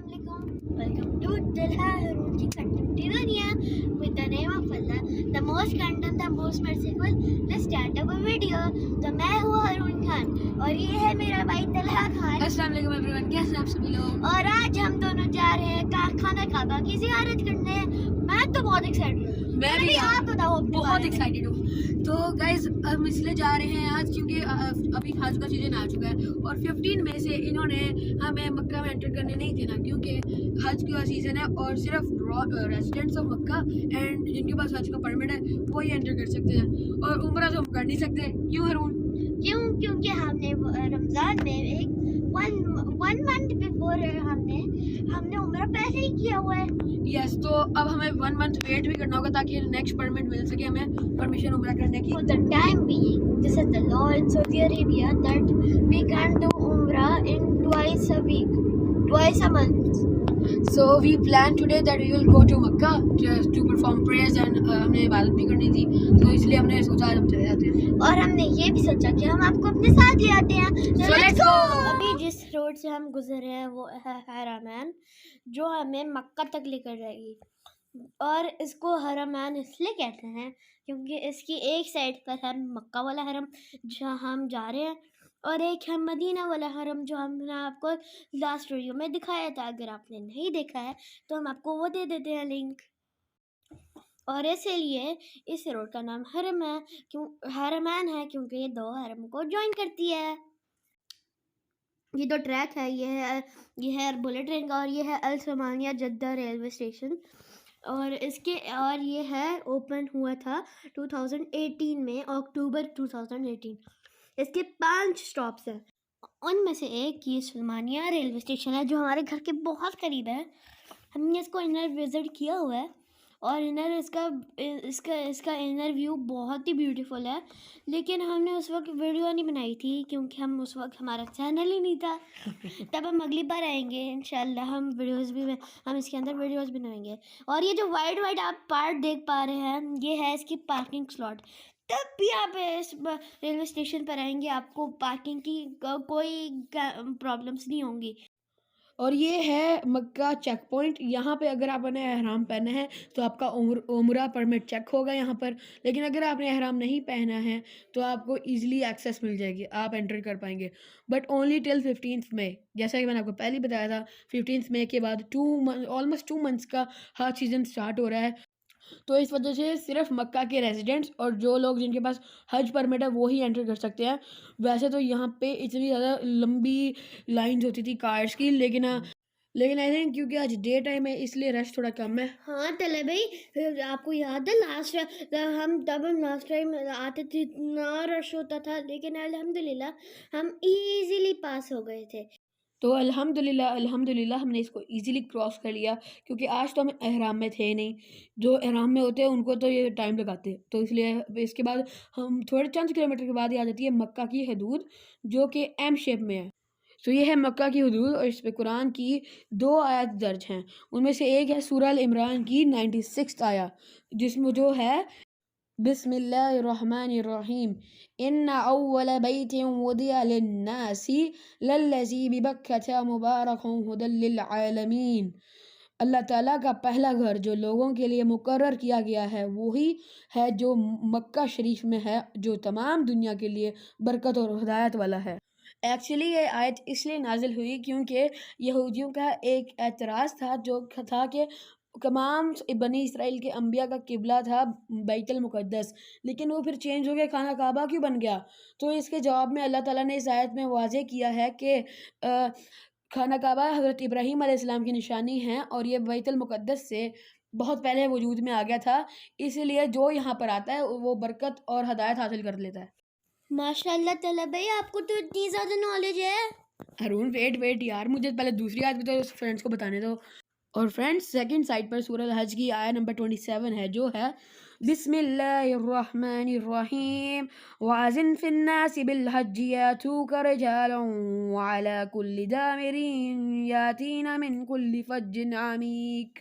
Welcome to Dilha Harun ki Contemporary Dunia with the name of Allah, the most content, the most merciful. Let's start our video. तो मैं हूँ हरून खान और ये है मेरा भाई तलहा खान। अस्सलाम वालेकुम एवरीवन, कैसे हैं आप सभी लोग। और आज हम दोनों जा रहे हैं कारखाना काबा की ज़ियारत करने। मैं तो बहुत एक्साइटेड हूँ। मैं भी, आप बताओ। बहुत एक्साइटेड हूँ। तो गाइज हम इसलिए जा रहे हैं आज क्योंकि अभी हज का सीजन आ चुका है और 15 मई से इन्होंने हमें मक्का में एंटर करने नहीं देना क्योंकि हज का सीजन है और सिर्फ रेजिडेंट्स ऑफ मक्का एंड जिनके पास हज का परमिट है वो ही एंटर कर सकते हैं और उम्रा तो हम कर नहीं सकते। क्यों हरून? क्योंकि हमने रमज़ान में एक वन मंथ बिफोर हमने उम्रा पहले ही किया हुआ है। यस, तो अब हमें 1 मंथ वेट भी करना होगा ताकि नेक्स्ट परमिट मिल सके हमें परमिशन उम्रा करने की। For the time being, this is the law in Saudi Arabia that we can do umrah in twice a week, twice a month. So we plan today that we will go to Makkah just to perform prayers and हमने इबादत भी करनी थी तो इसलिए हमने सोचा आज हम चले जाते हैं। और हमने ये भी सोचा कि हम आपको अपने साथ ले आते हैं। So let's go। अभी जिस रोड से हम गुजर रहे हैं वो है हरमैन जो हमें मक्का तक लेकर जाएगी और इसको हरमैन इसलिए कहते हैं क्योंकि इसकी एक साइड पर है मक्का वाला हरम जहाँ हम जा रहे हैं और एक है मदीना वाला हरम जो हमने आपको लास्ट वीडियो में दिखाया था। अगर आपने नहीं देखा है तो हम आपको वो दे देते हैं लिंक। और इसीलिए इस रोड का नाम हरम है हरमैन है क्योंकि ये दो हरम को ज्वाइन करती है। ये दो ट्रैक है, ये है बुलेट ट्रेन का और ये है अल समानिया जद्दा रेलवे स्टेशन और ये है ओपन हुआ था 2018 में, अक्टूबर 2018। इसके 5 स्टॉप्स हैं, उनमें से एक ये सलमानिया रेलवे स्टेशन है जो हमारे घर के बहुत करीब है। हमने इसको इनर विज़िट किया हुआ है और इनर इसका इनर व्यू बहुत ही ब्यूटीफुल है, लेकिन हमने उस वक्त वीडियो नहीं बनाई थी क्योंकि हम उस वक्त हमारा चैनल ही नहीं था। तब हम अगली बार आएंगे इंशाल्लाह, हम इसके अंदर वीडियोस बनाएंगे। और ये जो वाइट आप पार्ट देख पा रहे हैं ये है इसकी पार्किंग स्लॉट। तब भी आप इस रेलवे स्टेशन पर आएंगे आपको पार्किंग की कोई प्रॉब्लम्स नहीं होंगी। और ये है मक्का चेक पॉइंट। यहाँ पे अगर आपने एहराम पहना है तो आपका उम्रा परमिट चेक होगा यहाँ पर, लेकिन अगर आपने एहराम नहीं पहना है तो आपको इजीली एक्सेस मिल जाएगी, आप एंटर कर पाएंगे बट ओनली टिल 15 मई। जैसा कि मैंने आपको पहले बताया था 15 मई के बाद ऑलमोस्ट 2 मंथ्स का हज सीज़न स्टार्ट हो रहा है, तो इस वजह से सिर्फ मक्का के रेजिडेंट्स और जो लोग जिनके पास हज परमिट है वो ही एंटर कर सकते हैं। वैसे तो यहाँ पे इतनी ज़्यादा लंबी लाइंस होती थी कार्स की, लेकिन आई थिंक क्योंकि आज डे टाइम है इसलिए रश थोड़ा कम है। हाँ तले भाई, फिर आपको याद है हम लास्ट टाइम आते थे इतना रश होता था, लेकिन अल्हम्दुलिल्लाह हम इजीली पास हो गए थे। तो अल्हम्दुलिल्लाह हमने इसको इजीली क्रॉस कर लिया क्योंकि आज तो हम एहराम में थे नहीं। जो एहराम में होते हैं उनको तो ये टाइम लगाते हैं, तो इसलिए इसके बाद हम थोड़े चंद किलोमीटर के बाद ही आ जाती है मक्का की हदूद जो कि एम शेप में है। तो ये है मक्का की हदूद और इस पर कुरान की 2 आयत दर्ज हैं। उनमें से एक है सूरह अल इमरान की 96 आया जिसमें जो है बिस्मिल्लाहिर्रहमानिर्रहीम इन्ना अव्वल बैतिन वुदिअ लिन्नासी लल्लज़ी बिबक्कता मुबारकन हुदल लिल आलमीन। अल्लाह ताला का पहला घर जो लोगों के लिए मुकर्रर किया गया है वही है जो मक्का शरीफ में है, जो तमाम दुनिया के लिए बरकत और हिदायत वाला है। एक्चुअली ये आयत इसलिए नाजिल हुई क्योंकि यहूदियों का एक एतराज़ था जो था कि तमाम बनी इसराइल के अंबिया का किबला था बैतुल मुक़द्दस, लेकिन वो फिर चेंज हो गया, खाना काबा क्यों बन गया। तो इसके जवाब में अल्लाह ताला ने इस आयत में वाज़ेह किया है कि खाना काबा हज़रत इब्राहीम अलैहिस्सलाम की निशानी है और ये बैतुल मुक़द्दस से बहुत पहले वजूद में आ गया था, इसीलिए जो यहाँ पर आता है वो बरकत और हदायत हासिल कर लेता है। माशाल्लाह तला भाई, आपको तो इतनी ज़्यादा नॉलेज है। अरुण वेट यार, मुझे पहले दूसरी आयत भी तो फ्रेंड्स को बताने दो। और फ्रेंड्स सेकंड साइड पर सूरह हज की आयत नंबर 27 है जो है बिस्मिल्लाहिर्रहमानिर्रहीम वाज़िन फिन्नासि बिलहज्जि यातूका रिजालन व अला कुल्ली दामिरिन यातीना मिन कुल्ली फज्जिन अमीक।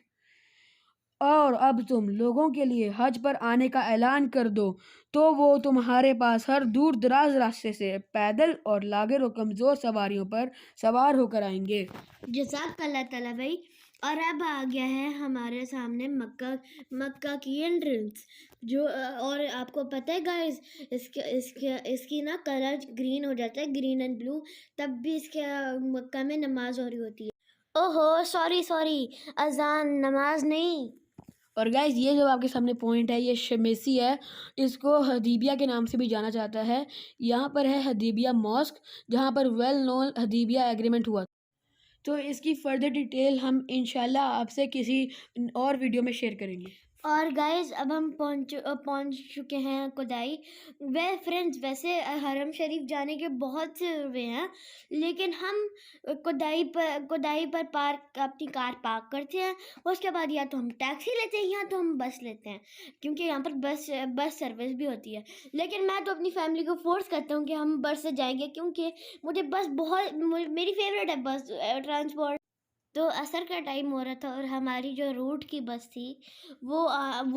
और अब तुम लोगों के लिए हज पर आने का ऐलान कर दो तो वो तुम्हारे पास हर दूर दराज रास्ते से पैदल और लागर और कमज़ोर सवारियों पर सवार होकर आएंगे। जज़ाकल्लाह ताला भाई। और अब आ गया है हमारे सामने मक्का की एंट्रेंस जो और आपको पता है गाइस इसकी ना कलर ग्रीन हो जाता है, ग्रीन एंड ब्लू, तब भी इसके मक्का में नमाज हो रही होती है। ओहो सॉरी अजान नमाज नहीं। और गाइस ये जो आपके सामने पॉइंट है ये शमेसी है, इसको हदीबिया के नाम से भी जाना जाता है। यहाँ पर है हदीबिया मॉस्क जहाँ पर वेल नोन हदीबिया एग्रीमेंट हुआ। तो इसकी फर्दर डिटेल हम इंशाल्लाह आपसे किसी और वीडियो में शेयर करेंगे। और गाइस अब हम पहुंच चुके हैं खुदाई। वैसे हरम शरीफ जाने के बहुत से वे हैं, लेकिन हम खुदाई पर पार्क अपनी कार पार्क करते हैं। उसके बाद या तो हम टैक्सी लेते हैं या तो हम बस लेते हैं, क्योंकि यहाँ पर बस सर्विस भी होती है। लेकिन मैं तो अपनी फैमिली को फोर्स करता हूँ कि हम बस से जाएंगे, क्योंकि मुझे बस मेरी फेवरेट है बस ट्रांसपोर्ट। तो असर का टाइम हो रहा था और हमारी जो रूट की बस थी वो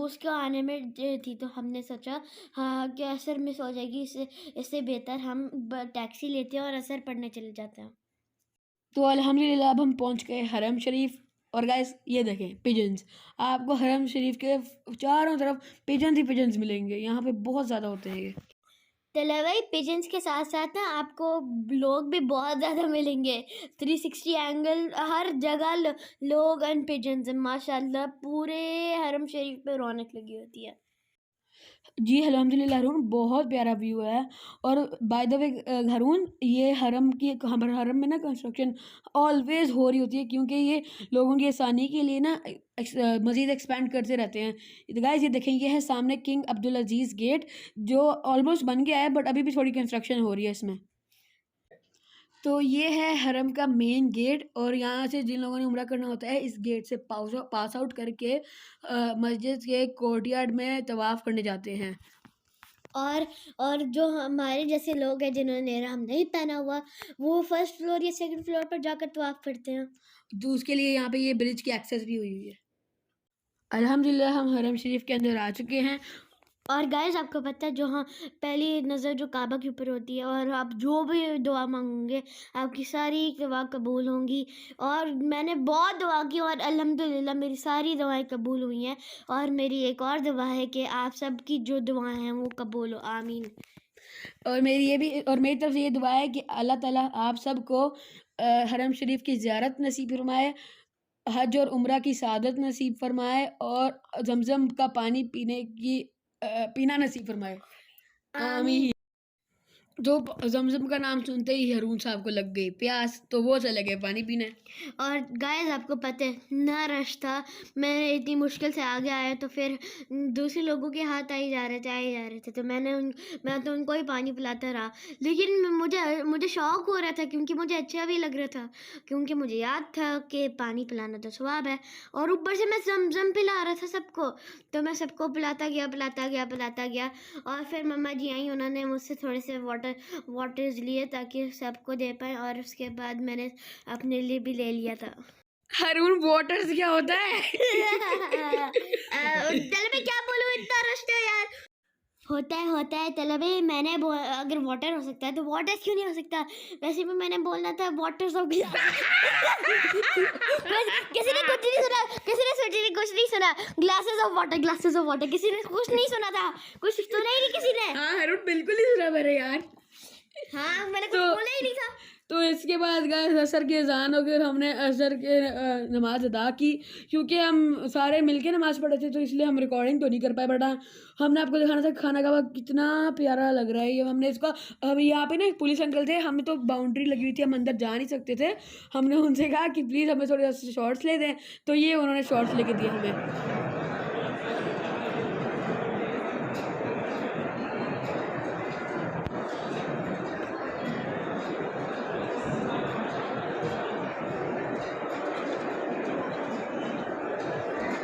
उसको आने में देर थी, तो हमने सोचा हाँ कि असर मिस हो जाएगी, इससे बेहतर हम टैक्सी लेते हैं और असर पढ़ने चले जाते हैं। तो अल्हम्दुलिल्लाह अब हम पहुंच गए हरम शरीफ। और गाइस ये देखें पिजन्स, आपको हरम शरीफ के चारों तरफ पिजन्स ही पिजन्स मिलेंगे, यहाँ पे बहुत ज़्यादा होते हैं ये। तलवाई पिजन्स के साथ साथ ना आपको लोग भी बहुत ज़्यादा मिलेंगे। 360 एंगल हर जगह लोग एंड पिजन्स, माशाल्लाह पूरे हरम शरीफ पे रौनक लगी होती है। जी अल्हम्दुलिल्लाह हरून बहुत प्यारा व्यू है। और बाय द वे हरून ये हरम में ना कंस्ट्रक्शन ऑलवेज हो रही होती है, क्योंकि ये लोगों की आसानी के लिए ना मज़ीद एक्सपेंड करते रहते हैं। गाइस ये देखें, ये है सामने किंग अब्दुल अजीज़ गेट जो ऑलमोस्ट बन गया है, बट अभी भी थोड़ी कंस्ट्रक्शन हो रही है इसमें। तो ये है हरम का मेन गेट, और यहाँ से जिन लोगों ने उम्रा करना होता है इस गेट से पास आउट करके मस्जिद के कोर्टयार्ड में तवाफ़ करने जाते हैं। और जो हमारे जैसे लोग हैं जिन्होंने इहराम नहीं पहना हुआ, वो फर्स्ट फ्लोर या सेकंड फ्लोर पर जाकर तवाफ़ करते हैं। तो उसके लिए यहाँ पे ये ब्रिज की एक्सेस भी हुई है। अल्हम्दुलिल्लाह हम हरम शरीफ के अंदर आ चुके हैं। और गाइस आपको पता है जो हाँ पहली नज़र जो काबा के ऊपर होती है, और आप जो भी दुआ मांगोगे आपकी सारी दुआ कबूल होंगी। और मैंने बहुत दुआ की और अल्हम्दुलिल्लाह मेरी सारी दुआएं कबूल हुई हैं। और मेरी एक और दुआ है कि आप सब की जो दुआएं हैं वो कबूल हो, आमीन। और मेरी तरफ से ये दुआ है कि अल्लाह ताला आप सबको हरम शरीफ की ज़ियारत नसीब फरमाए, हज और उम्रा की सादत नसीब फरमाए, और जमजम का पानी पीना नसीब फरमाए, आमीन। जो जमजम का नाम सुनते ही हरून साहब को लग गई प्यास, तो वो चले गए पानी पीने। और गाइस आपको पता है ना रश था, मैं इतनी मुश्किल से आगे आया तो फिर दूसरे लोगों के हाथ आई जा रहे थे, तो मैं तो उनको ही पानी पिलाता रहा। लेकिन मुझे शौक हो रहा था, क्योंकि मुझे अच्छा भी लग रहा था, क्योंकि मुझे याद था कि पानी पिलाना तो सवाब है। और ऊपर से मैं जमजम पिला रहा था सबको, तो मैं सबको पिलाता गया। और फिर मम्मा जी आई, उन्होंने मुझसे थोड़े से वाटर्स लिए ताकि सबको दे पाए, और उसके बाद मैंने अपने लिए भी ले लिया था। हरून वाटर्स क्या होता है? तलबे क्या बोलूं, इतना रश था यार। होता है तलबे, मैंने अगर वाटर हो सकता है तो वाटर क्यों नहीं हो सकता? वैसे भी मैंने बोलना था वाटर्स ऑफ किसी ने कुछ नहीं सुना। ग्लासेस ऑफ वाटर किसी ने कुछ नहीं सुना था, कुछ सुना ही नहीं किसी ने। हाँ हरून बिल्कुल ही सुना मेरे यार। हाँ मैंने कुछ बोला ही नहीं था। तो इसके बाद गाइस असर की अजान हो गई, हमने असर के नमाज अदा की। क्योंकि हम सारे मिलके नमाज पढ़े थे तो इसलिए हम रिकॉर्डिंग तो नहीं कर पाए, बट हमने आपको दिखाना था खाना काबा कितना प्यारा लग रहा है। ये हमने इसका यहाँ पे ना एक पुलिस अंकल थे, हमें तो बाउंड्री लगी हुई थी, हम अंदर जा नहीं सकते थे। हमने उनसे कहा कि प्लीज़ हमें थोड़े शॉर्ट्स ले दें, तो ये उन्होंने शॉर्ट्स लेके दिए हमें।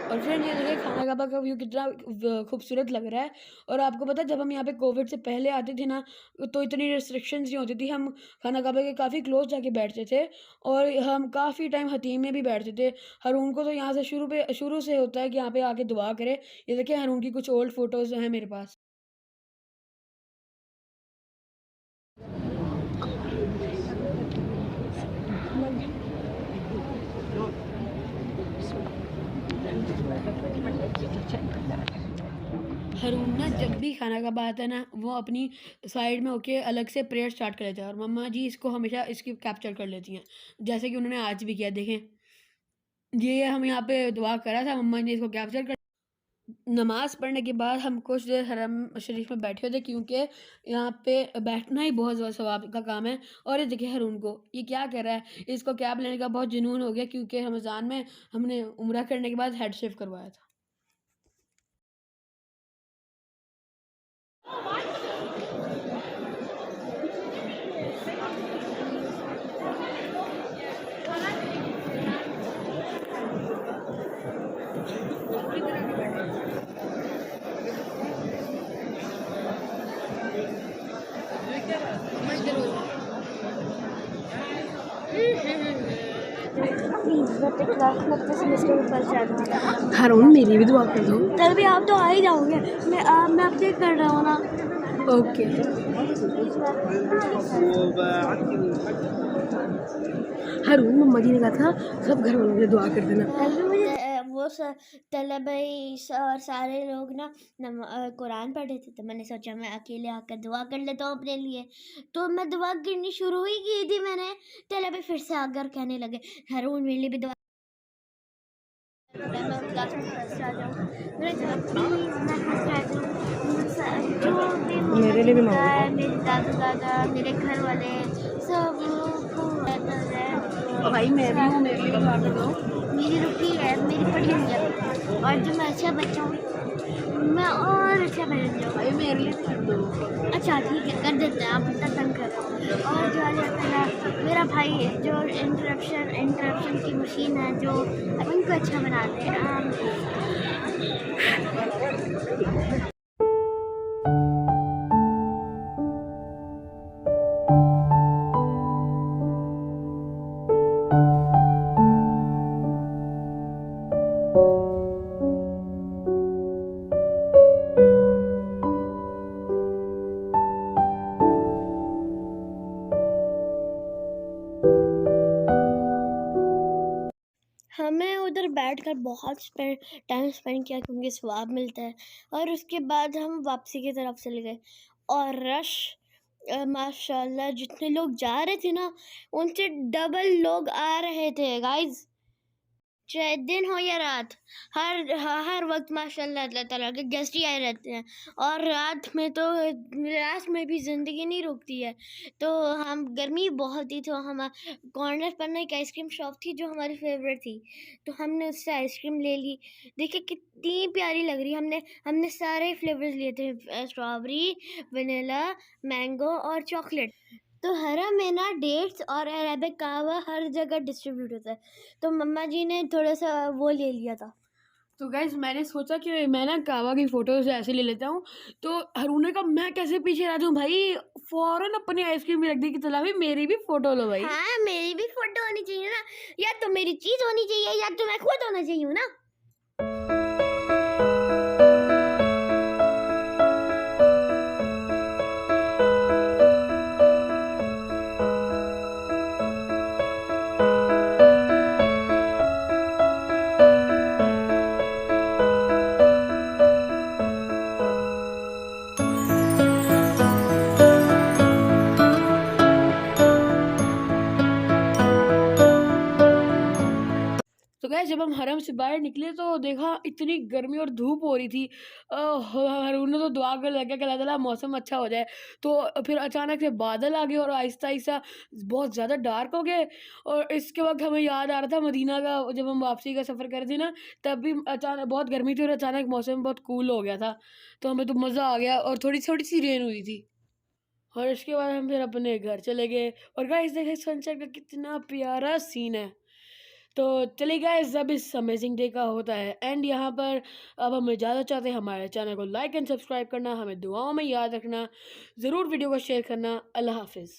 और फ्रेंड्स ये देखिए खाना काबा का व्यू कितना खूबसूरत लग रहा है। और आपको पता है जब हम यहाँ पे कोविड से पहले आते थे ना, तो इतनी रिस्ट्रिक्शंस नहीं होती थी। हम खाना काबा के काफ़ी क्लोज जाके बैठते थे और हम काफ़ी टाइम हतीम में भी बैठते थे। हारून को तो यहाँ से शुरू से होता है कि यहाँ पे आके दुआ करे। ये देखिए हारून की कुछ ओल्ड फ़ोटोज़ हैं मेरे पास। हारून ना जब भी खाना का आता है ना, वो अपनी साइड में होके अलग से प्रेयर स्टार्ट कर लेता है और मम्मा जी इसको हमेशा इसकी कैप्चर कर लेती हैं। जैसे कि उन्होंने आज भी किया देखें। ये हम यहाँ पे दुआ करा था, मम्मा ने इसको कैप्चर कर। नमाज़ पढ़ने के बाद हम कुछ देर हरम शरीफ में बैठे थे क्योंकि यहाँ पे बैठना ही बहुत ज़्यादा सवाब का काम है। और ये देखिए हारून को, ये क्या कर रहा है? इसको कैप लेने का बहुत जुनून हो गया क्योंकि रमज़ान में हमने उम्रा करने के बाद हेड शेव करवाया था। हारून मेरी भी दुआ कर दो। तभी आप तो आ ही जाओगे। मैं अपडेट कर रहा हूँ ना। ओके। हारून मम्मा जी ने कहा था सब घर वालों के लिए दुआ कर देना। वो तलबई और सारे लोग ना कुरान पढ़ रहे थे, तो मैंने सोचा मैं अकेले आकर दुआ कर लेता हूँ अपने लिए। तो मैं दुआ करनी शुरू ही की थी मैंने, तलबई फिर से आकर कहने लगे हारून मेरे लिए भी दुआ। मैं क्लास में फर्स्ट आ जाऊँ, मैंने कहा प्लीज़ मैं फर्स्ट आ जाऊँ। जो भी मेरे लिए भी होता है, मेरे दादा मेरे घर वाले सब को भाई मैं भी हूँ, मेरे लिए भी दुआ कर दो। मेरी रुकी है, मेरी पढ़ी हुई है, और जो मैं अच्छा बच्चा हूँ मैं और अच्छा बन जाऊँ। भाई मेरे लिए भी कर दो। अच्छा ठीक है, कर देते हैं, आप इतना तंग कर रहे हो। और जो है मेरा भाई है जो इंटरप्शन की मशीन है, जो उनको अच्छा बनाते हैं। हमें उधर बैठकर बहुत टाइम स्पेंड किया क्योंकि स्वाब मिलता है। और उसके बाद हम वापसी की तरफ चले गए और रश माशाल्लाह जितने लोग जा रहे थे ना, उनसे डबल लोग आ रहे थे गाइज। चाहे दिन हो या रात, हर वक्त माशाल्लाह अल्लाह ताला के गेस्ट ही आए रहते हैं। और रात में भी ज़िंदगी नहीं रुकती है। तो हम गर्मी बहुत थी, तो हम कॉर्नर पर ना एक आइसक्रीम शॉप थी जो हमारी फेवरेट थी, तो हमने उससे आइसक्रीम ले ली। देखिए कितनी प्यारी लग रही। हमने सारे फ्लेवर्स लिए थे, स्ट्रॉबेरी, वनीला, मैंगो और चॉकलेट। तो हरम में ना डेट्स और अरेबिक कहवा हर जगह डिस्ट्रीब्यूट होता है, तो मम्मा जी ने थोड़ा सा वो ले लिया था। तो गाइस मैंने सोचा कि मैं ना कावा की फ़ोटोज़ ऐसे ले लेता हूँ। तो हारून ने कहा मैं कैसे पीछे रह जाऊँ भाई, फ़ौरन अपनी आइसक्रीम भी रख दी कि चला भाई मेरी भी फ़ोटो लो भाई। हाँ मेरी भी फोटो होनी चाहिए ना, या तो मेरी चीज होनी चाहिए या तो मैं खुद होना चाहिए ना। तो गाइस जब हम हरम से बाहर निकले तो देखा इतनी गर्मी और धूप हो रही थी। हारून ने तो दुआ करने लगा कि अल्लाह ताला मौसम अच्छा हो जाए। तो फिर अचानक से बादल आ गए और आहिस्ता-आहिस्ता बहुत ज़्यादा डार्क हो गए। और इसके वक़्त हमें याद आ रहा था मदीना का, जब हम वापसी का सफ़र कर रहे थे ना, तब भी अचानक बहुत गर्मी थी और अचानक मौसम बहुत कूल हो गया था। तो हमें तो मज़ा आ गया और थोड़ी-थोड़ी-सी रेन हुई थी। और इसके बाद हम फिर अपने घर चले गए और गाइस देखिए सनसेट का कितना प्यारा सीन है। तो चलिए गाइस, अब इस अमेजिंग डे का होता है एंड यहाँ पर अब हम इजाज़त चाहते हैं। हमारे चैनल को लाइक एंड सब्सक्राइब करना, हमें दुआओं में याद रखना, ज़रूर वीडियो को शेयर करना। अल्लाह हाफिज़।